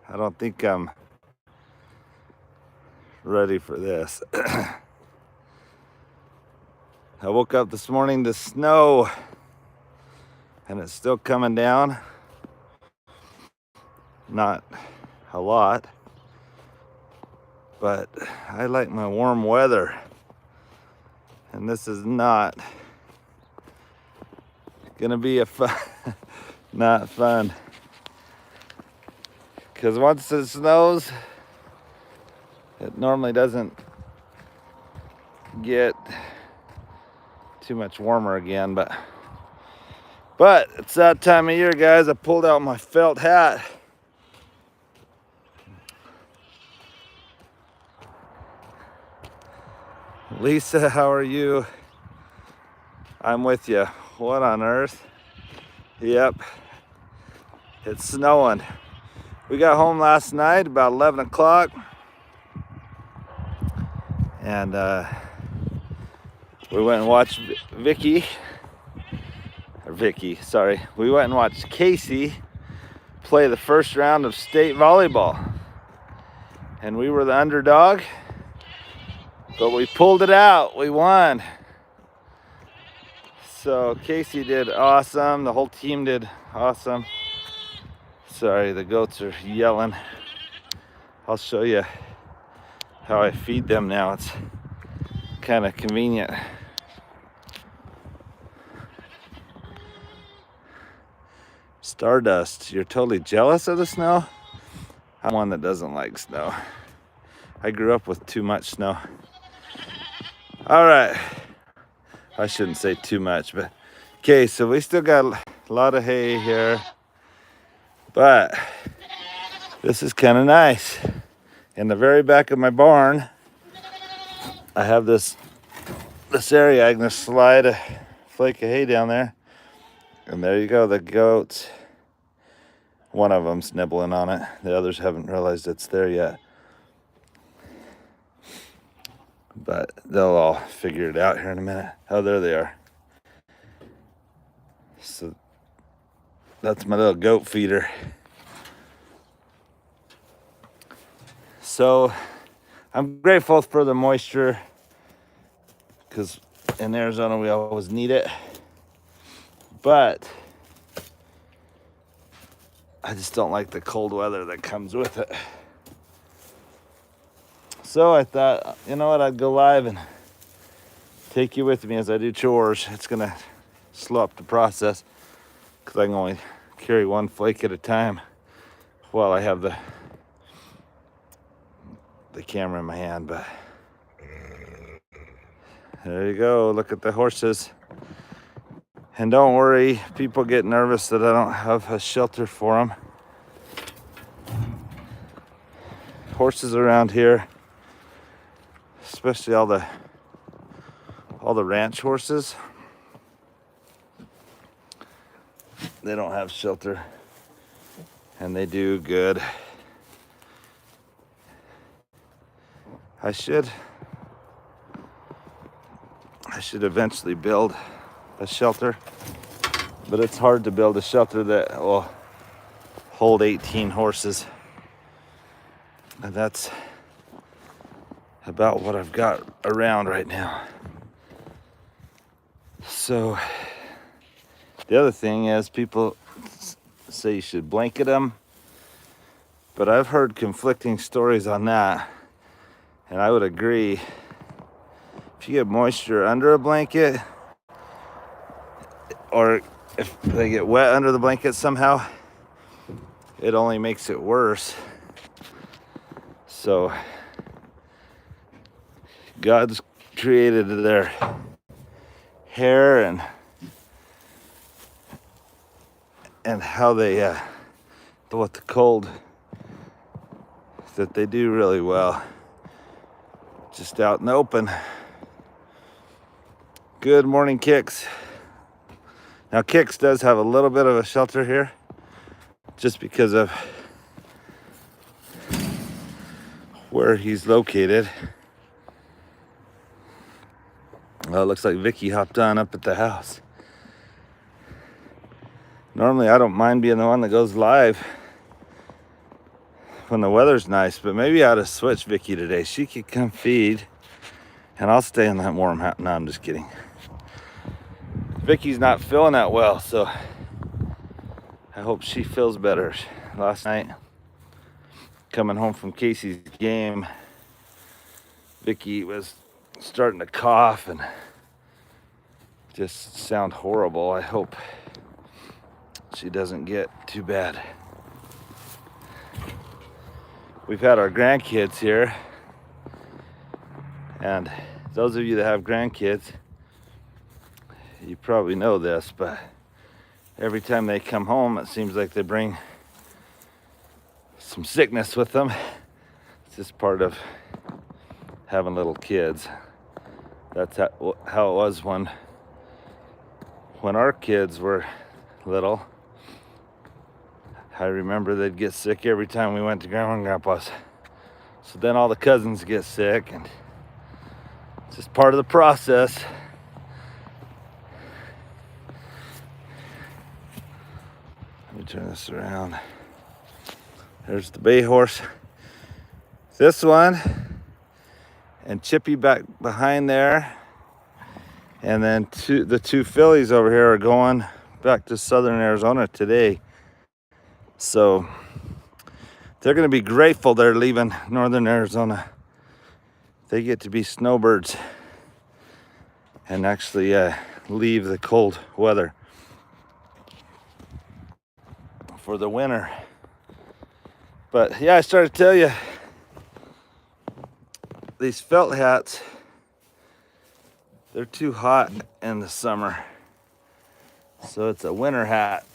I don't think I'm ready for this. I woke up this morning to snow, and it's still coming down. Not a lot, but I like my warm weather, and this is not gonna be a fun, not fun. Because once it snows, it normally doesn't get too much warmer again, but it's that time of year, guys. I pulled out my felt hat. Lisa, how are you? I'm with you. What on earth? Yep, it's snowing. We got home last night about 11 o'clock, and we went and watched Vicky. We went and watched Casey play the first round of state volleyball. And we were the underdog, but we pulled it out. We won. So Casey did awesome. The whole team did awesome. Sorry, the goats are yelling. I'll show you how I feed them now. It's kind of convenient. Stardust, you're totally jealous of the snow? I'm one that doesn't like snow. I grew up with too much snow. All right. I shouldn't say too much, but okay, so we still got a lot of hay here, but this is kind of nice. In the very back of my barn, I have this area. I'm gonna slide a flake of hay down there, and there you go, the goats. One of them's nibbling on it. The others haven't realized it's there yet, but they'll all figure it out here in a minute. Oh, there they are. So that's my little goat feeder. So I'm grateful for the moisture, because in Arizona we always need it, but I just don't like the cold weather that comes with it. So I thought, you know what, I'd go live and take you with me as I do chores. It's gonna slow up the process, because I can only carry one flake at a time while I have the camera in my hand. But there you go, look at the horses. And don't worry, people get nervous that I don't have a shelter for them. Horses around here, especially all the ranch horses, they don't have shelter, and they do good. I should eventually build a shelter, but it's hard to build a shelter that will hold 18 horses. And that's about what I've got around right now. So the other thing is, people say you should blanket them, but I've heard conflicting stories on that, and I would agree. If you get moisture under a blanket, or if they get wet under the blanket somehow, it only makes it worse. So God's created their hair and how they deal with the cold, that they do really well just out in the open. Good morning, Kix. Now Kix does have a little bit of a shelter here, just because of where he's located. Well, it looks like Vicky hopped on up at the house. Normally I don't mind being the one that goes live when the weather's nice, but maybe I ought to switch Vicky today. She could come feed and I'll stay in that warm house. No, I'm just kidding. Vicky's not feeling that well, so I hope she feels better. Last night, coming home from Casey's game, Vicky was starting to cough and just sound horrible. I hope she doesn't get too bad. We've had our grandkids here, and those of you that have grandkids, you probably know this, but every time they come home, it seems like they bring some sickness with them. It's just part of having little kids. That's how it was when our kids were little. I remember they'd get sick every time we went to Grandma and Grandpa's. So then all the cousins get sick, and it's just part of the process. Let me turn this around. There's the bay horse. This one, and Chippy back behind there. And then the two fillies over here are going back to southern Arizona today. So they're going to be grateful they're leaving northern Arizona. They get to be snowbirds and actually leave the cold weather for the winter. But yeah, I started to tell you, these felt hats, they're too hot in the summer. So it's a winter hat.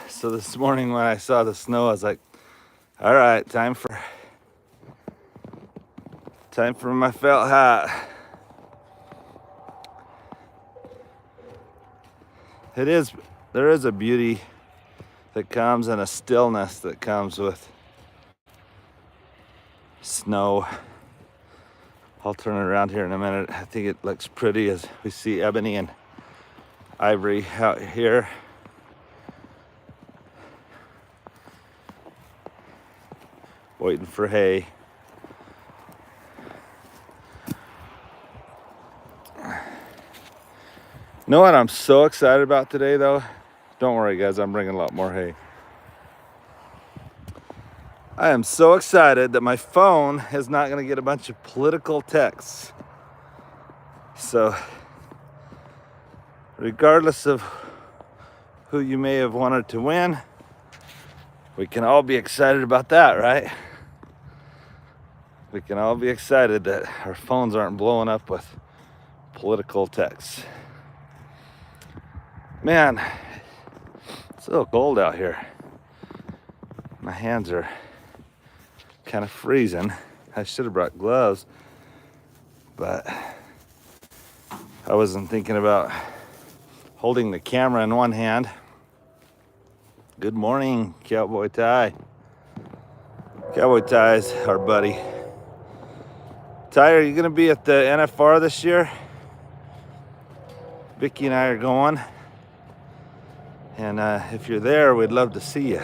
So this morning when I saw the snow, I was like, all right, time for my felt hat. There is a beauty that comes and a stillness that comes with snow. I'll turn it around here in a minute. I think it looks pretty as we see Ebony and Ivory out here. Waiting for hay. You know what I'm so excited about today, though? Don't worry, guys, I'm bringing a lot more hay. I am so excited that my phone is not going to get a bunch of political texts. So, regardless of who you may have wanted to win, we can all be excited about that, right? We can all be excited that our phones aren't blowing up with political texts. Man, it's a little cold out here. My hands are kind of freezing. I should have brought gloves, but I wasn't thinking about holding the camera in one hand. Good morning, Cowboy Ty. Cowboy Ty's our buddy. Ty, are you gonna be at the NFR this year? Vicky and I are going. And if you're there, we'd love to see you.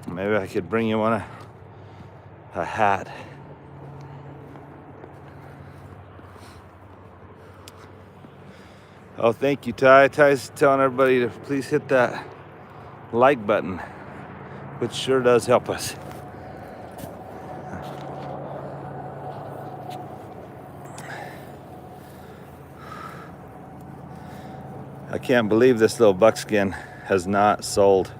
Maybe I could bring you a hat. Oh, thank you, Ty. Ty's telling everybody to please hit that like button, which sure does help us. I can't believe this little buckskin has not sold.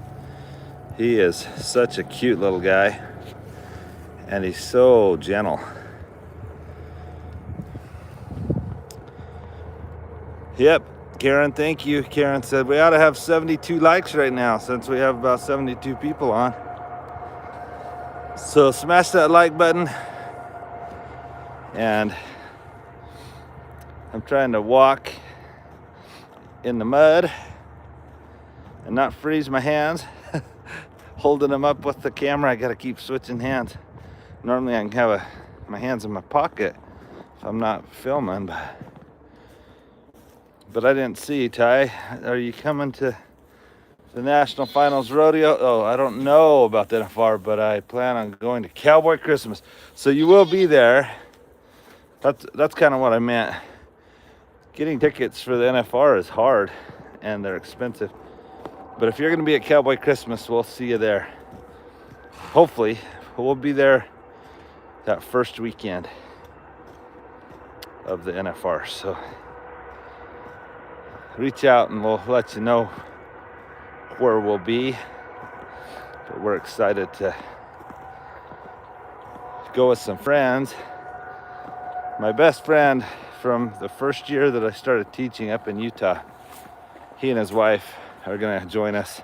He is such a cute little guy, and he's so gentle. Yep, Karen, thank you. Karen said we ought to have 72 likes right now since we have about 72 people on. So smash that like button. And I'm trying to walk in the mud and not freeze my hands. Holding them up with the camera, I gotta keep switching hands. Normally I can have my hands in my pocket if I'm not filming, but I didn't see, Ty. Are you coming to the National Finals Rodeo. Oh, I don't know about the NFR, but I plan on going to Cowboy Christmas. So you will be there. That's kind of what I meant. Getting tickets for the NFR is hard and they're expensive. But if you're going to be at Cowboy Christmas, we'll see you there. Hopefully, we'll be there that first weekend of the NFR. So reach out and we'll let you know where we'll be. But we're excited to go with some friends. My best friend from the first year that I started teaching up in Utah, he and his wife are gonna join us.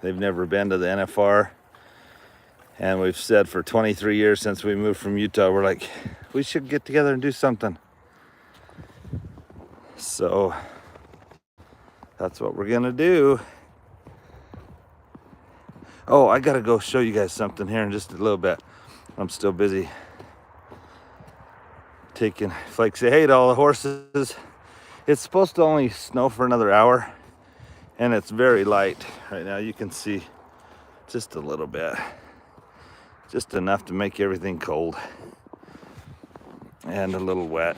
They've never been to the NFR, and we've said for 23 years since we moved from Utah, we're like, we should get together and do something. So that's what we're gonna do. Oh, I gotta go show you guys something here in just a little bit. I'm still busy taking flakes of hay to all the horses. It's supposed to only snow for another hour, and it's very light right now. You can see just a little bit, just enough to make everything cold and a little wet.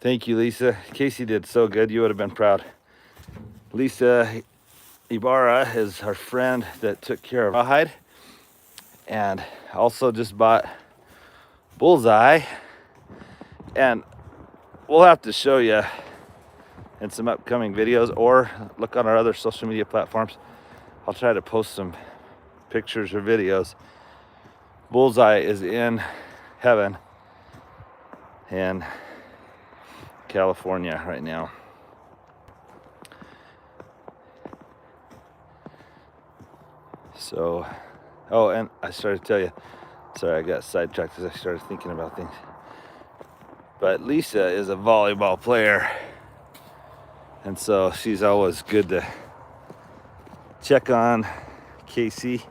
Thank you, Lisa. Casey did so good. You would have been proud. Lisa Ibarra is our friend that took care of Rawhide, and also just bought Bullseye, and we'll have to show you in some upcoming videos or look on our other social media platforms. I'll try to post some pictures or videos. Bullseye is in heaven in California right now. So, oh, and I started to tell you, sorry, I got sidetracked as I started thinking about things. But Lisa is a volleyball player, and so she's always good to check on Casey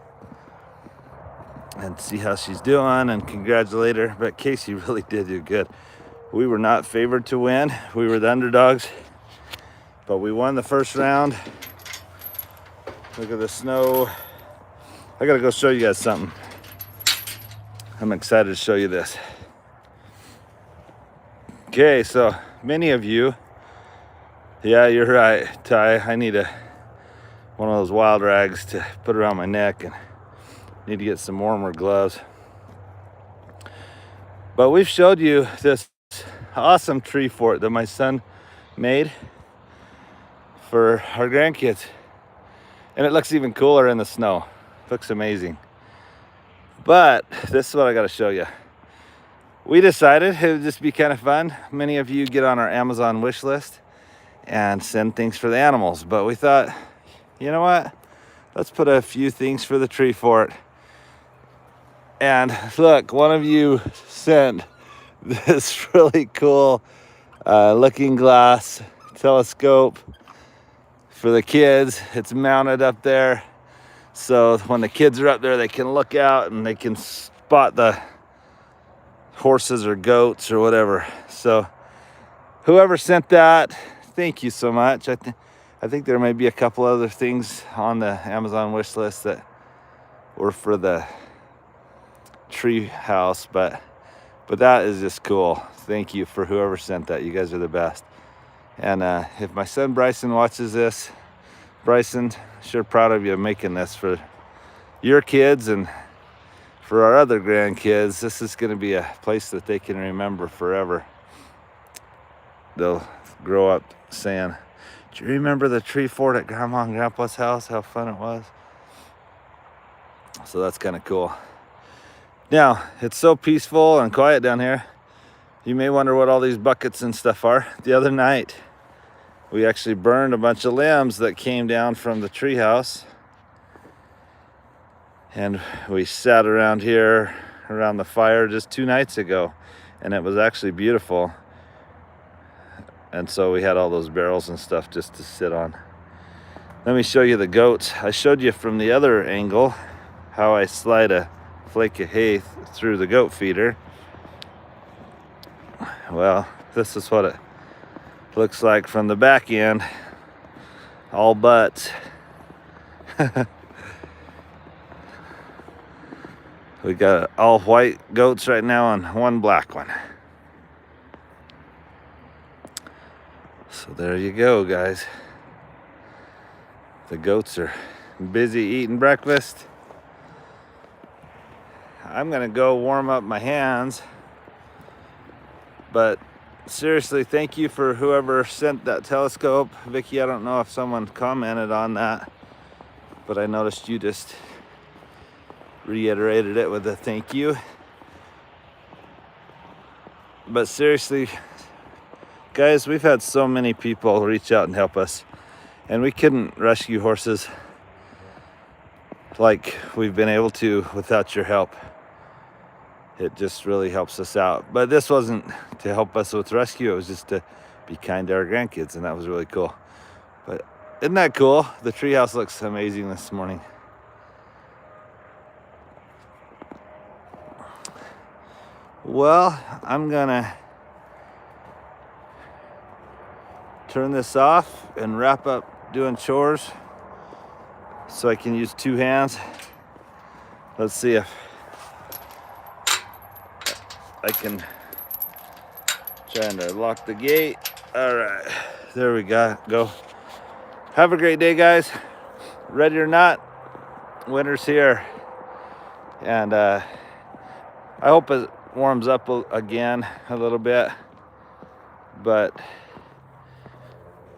and see how she's doing and congratulate her. But Casey really did do good. We were not favored to win. We were the underdogs, but we won the first round. Look at the snow. I gotta go show you guys something. I'm excited to show you this. Okay, so many of you, yeah, you're right, Ty. I need one of those wild rags to put around my neck, and need to get some warmer gloves. But we've showed you this awesome tree fort that my son made for our grandkids, and it looks even cooler in the snow. Looks amazing. But this is what I got to show you. We decided it would just be kind of fun. Many of you get on our Amazon wish list and send things for the animals, but we thought, you know what, let's put a few things for the tree fort. And look, one of you sent this really cool looking glass telescope for the kids. It's mounted up there, so when the kids are up there, they can look out and they can spot the horses or goats or whatever. So whoever sent that, thank you so much. I think there may be a couple other things on the Amazon wish list that were for the Treehouse, but that is just cool. Thank you for whoever sent that. You guys are the best. And if my son Bryson watches this, Bryson, sure proud of you making this for your kids and for our other grandkids. This is going to be a place that they can remember forever. They'll grow up saying, do you remember the tree fort at Grandma and Grandpa's house? How fun it was. So that's kind of cool. Now, it's so peaceful and quiet down here. You may wonder what all these buckets and stuff are. The other night, we actually burned a bunch of limbs that came down from the treehouse. And we sat around here, around the fire just 2 nights ago. And it was actually beautiful. And so we had all those barrels and stuff just to sit on. Let me show you the goats. I showed you from the other angle how I slide a flake of hay through the goat feeder. Well, this is what it Looks like from the back end, all butts. We got all white goats right now and one black one. So there you go, guys. The goats are busy eating breakfast. I'm gonna go warm up my hands. But seriously, thank you for whoever sent that telescope. Vicky, I don't know if someone commented on that, but I noticed you just reiterated it with a thank you. But seriously, guys, we've had so many people reach out and help us, and we couldn't rescue horses like we've been able to without your help. It just really helps us out. But this wasn't to help us with rescue, it was just to be kind to our grandkids, and that was really cool. But isn't that cool? The treehouse looks amazing this morning. Well, I'm gonna turn this off and wrap up doing chores so I can use two hands. Let's see if I can trying to lock the gate. All right, there we go. Have a great day, guys. Ready or not, winter's here, and I hope it warms up again a little bit, but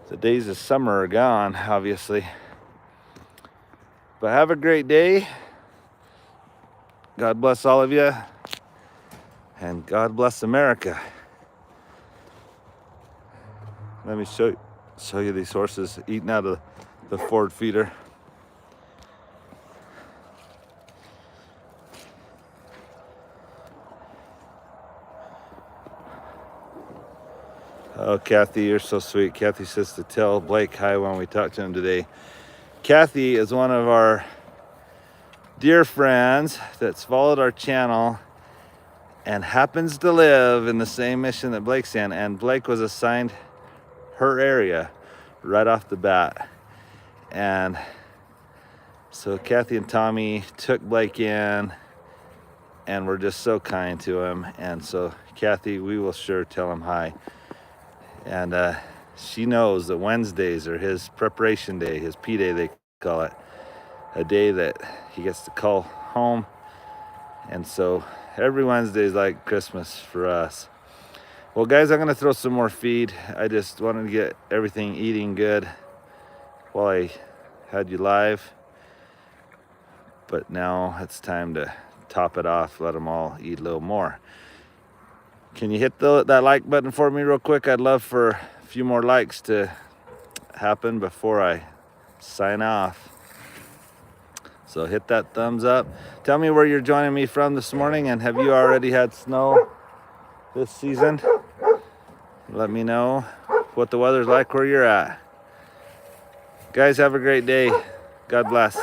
the days of summer are gone, obviously. But have a great day. God bless all of you, and God bless America. Let me show you these horses eating out of the Ford feeder. Oh, Kathy, you're so sweet. Kathy says to tell Blake hi when we talk to him today. Kathy is one of our dear friends that's followed our channel and happens to live in the same mission that Blake's in, and Blake was assigned her area right off the bat. And so Kathy and Tommy took Blake in and were just so kind to him. And so Kathy, we will sure tell him hi. And she knows that Wednesdays are his preparation day, his P-Day they call it, a day that he gets to call home. And so every Wednesday is like Christmas for us. Well, guys, I'm gonna throw some more feed. I just wanted to get everything eating good while I had you live. But now it's time to top it off, let them all eat a little more. Can you hit that like button for me real quick? I'd love for a few more likes to happen before I sign off. So hit that thumbs up. Tell me where you're joining me from this morning, and have you already had snow this season? Let me know what the weather's like where you're at. Guys, have a great day. God bless.